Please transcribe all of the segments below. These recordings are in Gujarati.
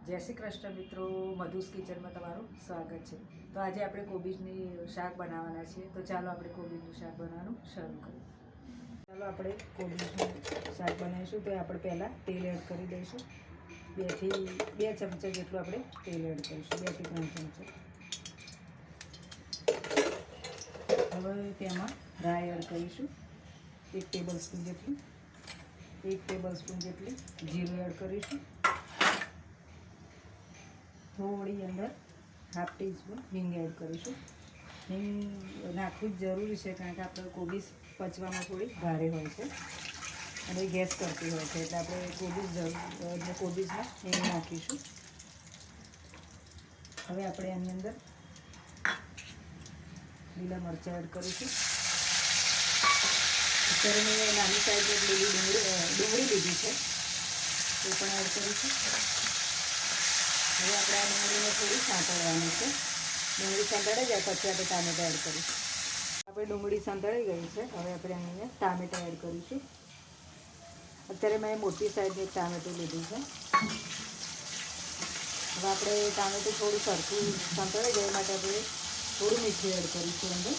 જય શ્રી કૃષ્ણ મિત્રો, મધુસ કિચનમાં તમારું સ્વાગત છે। તો આજે આપણે કોબીજની શાક બનાવવાના છે, તો ચાલો આપણે કોબીજનું શાક બનાવવાનું શરૂ કરીએ। ચાલો આપણે કોબીજનું શાક બનાવીશું તો આપણે પહેલાં તેલ એડ કરી દઈશું। 2 થી 2 ચમચા જેટલું આપણે તેલ એડ કરીશું, 2 થી 3 ચમચા। હવે તેમાં રાઈ એડ કરીશું, 1 ટેબલ સ્પૂન જેટલી, 1 ટેબલ સ્પૂન જેટલી જીરું એડ કરીશું। થોડી અંદર હાફ ટીસ્પૂન હિંગ એડ કરીશું। હિંગ નાખવું જ જરૂરી છે, કારણ કે આપણે કોબીજ પચવામાં થોડી ભારે હોય છે અને ગેસ કરતી હોય છે, એટલે આપણે કોબીજમાં હિંગ નાખીશું। હવે આપણે આની અંદર લીલા મરચાં એડ કરીશું। અત્યારે મેં નાની સાઈઝની લીલી ડુંગળી લીધી છે, એ પણ એડ કરીશું। હવે આપણે આ ડુંગળીને થોડી સાંતળવાની છે, ડુંગળી સાંતળાઈ જાય પછી આપણે ટામેટાં એડ કરીશું। આપણે ડુંગળી સાંતળાઈ ગઈ છે, હવે આપણે અહીંયા ટામેટાં એડ કરીશું। અત્યારે મેં મોટી સાઈઝની ટામેટું લીધું છે। હવે આપણે ટામેટું થોડું સરખું સાંતળાઈ જાય માટે આપણે થોડું મીઠું એડ કરીશું અંદર।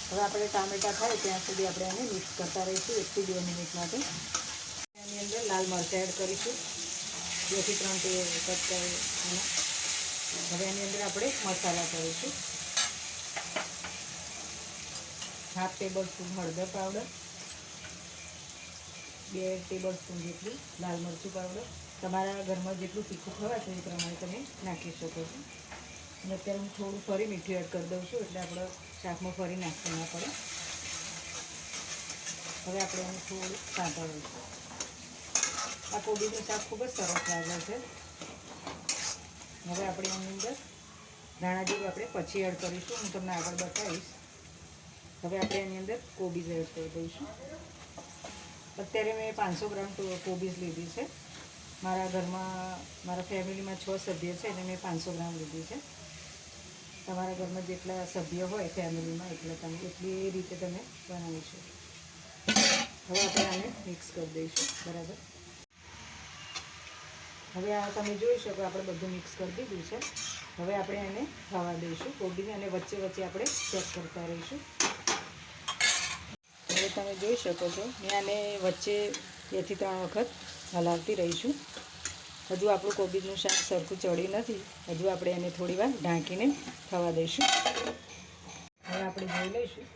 હવે આપણે ટામેટાં થાય ત્યાં સુધી આપણે આને મિક્સ કરતા રહીશું 1 થી 2 મિનિટ માટે। એની અંદર લાલ મરચાં એડ કરીશું, 2 થી 3 કટકા। હવે એની અંદર આપણે મસાલા કરીશું, હાફ ટેબલ સ્પૂન હળદર પાવડર, 2 ટેબલ સ્પૂન જેટલું લાલ મરચું પાવડર। તમારા ઘરમાં જેટલું તીખું ખવાશે એ પ્રમાણે તમે નાખી શકો છો। અને અત્યારે હું થોડું ફરી મીઠું એડ કરી દઉં છું, એટલે આપણે શાકમાં ફરી નાખવું ના પડે। હવે આપણે એને થોડું સાંતળીશું। આ કોબીનું શાક ખૂબ જ સરસ લાગે છે। હવે આપણે એની અંદર ધાણા જીરું આપણે પછી એડ કરીશું, હું તમને આગળ બતાવીશ। હવે આપણે એની અંદર કોબીજ એડ કરી દઈશું। અત્યારે મેં 500 ગ્રામ કોબીજ લીધી છે। મારા ઘરમાં મારા ફેમિલીમાં 6 સભ્ય છે, એટલે મેં 500 ગ્રામ લીધી છે। તમારા ઘરમાં જેટલા સભ્ય હોય ફેમિલીમાં એટલી રીતે તમે બનાવી શકો। હવે આપણે આને મિક્સ કરી દઈશું બરાબર। હવે આ તમે જોઈ શકો આપણે બધું મિક્સ કરી દીધું છે। હવે આપણે એને થવા દઈશું કોબીને, અને વચ્ચે વચ્ચે આપણે ચેક કરતા રહીશું। હવે તમે જોઈ શકો છો મેં આને વચ્ચે 2 થી 3 વખત હલાવતી રહીશું। હજુ આપણું કોબીજનું શાક સરખું ચડ્યું નથી, હજુ આપણે એને થોડી વાર ઢાંકીને થવા દઈશું। હવે આપણે જોઈ લઈશું,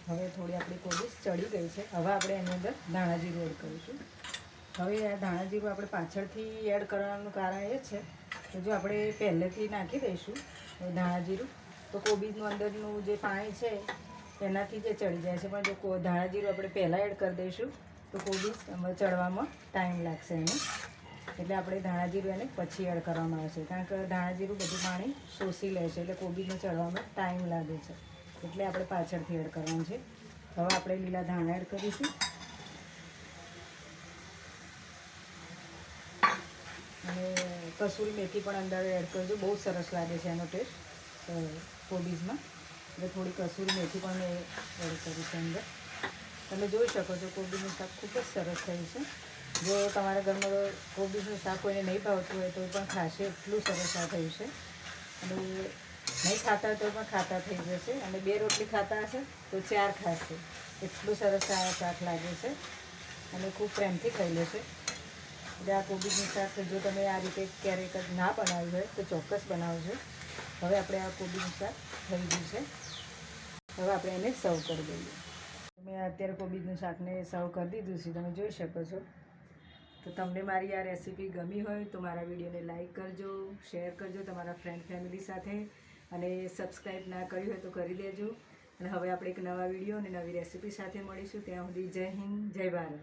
હવે થોડી આપણી કોબીજ ચડી ગઈ છે। હવે આપણે એની અંદર ધાણા જીરું એડ કરીશું। હવે આ ધાણા જીરું આપણે પાછળથી એડ કરવાનું કારણ એ છે કે જો આપણે પહેલેથી નાખી દઈશું ધાણા જીરું, તો કોબીજનું અંદરનું જે પાણી છે એનાથી જે ચડી જાય છે, પણ જો ધાણા જીરું આપણે પહેલાં એડ કરી દઈશું તો કોબીજ ચડવામાં ટાઈમ લાગશે એને, એટલે આપણે ધાણા જીરું એને પછી એડ કરવામાં આવશે, કારણ કે ધાણા જીરું બધું પાણી શોષી લે છે, એટલે કોબીજને ચડવામાં ટાઈમ લાગે છે, એટલે આપણે પાછળથી એડ કરવાનું છે। હવે આપણે લીલા ધાણા એડ કરીશું, અને કસૂરી મેથી પણ અંદર એડ કરજો, બહુ સરસ લાગે છે એનો ટેસ્ટ કોબીજમાં, એટલે થોડી કસૂરી મેથી પણ મેં એડ કરી છે અંદર। તમે જોઈ શકો છો કોબીજનું શાક ખૂબ જ સરસ થયું છે। જો તમારા ઘરમાં કોબીજનું શાક કોઈને નહીં ભાવતું હોય તો પણ ખાશે, એટલું સરસ આ થયું છે। અને નહીં ખાતા તો પણ ખાતા થઈ જશે, અને 2 રોટલી ખાતા હશે તો 4 ખાશે, એટલું સરસ આ શાક લાગે છે, અને ખૂબ પ્રેમથી ખાઈ લેશે। એટલે આ કોબીજનું શાક જો તમે આ રીતે ક્યારેક ના બનાવ્યું હોય તો ચોક્કસ બનાવજો। હવે આપણે આ કોબીજનું શાક થઈ ગયું છે, હવે આપણે એને સર્વ કરી દઈએ। મેં અત્યારે કોબીજનું શાકને સર્વ કરી દીધું છે, તમે જોઈ શકો છો। તો તમને મારી આ રેસીપી ગમી હોય તો મારા વિડીયોને લાઈક કરજો, શેર કરજો તમારા ફ્રેન્ડ ફેમિલી સાથે, અને સબસ્ક્રાઈબ ના કર્યું હોય તો કરી દેજો। અને હવે આપણે એક નવા વિડીયો અને નવી રેસીપી સાથે મળીશું, ત્યાં સુધી જય હિન્દ, જય ભારત।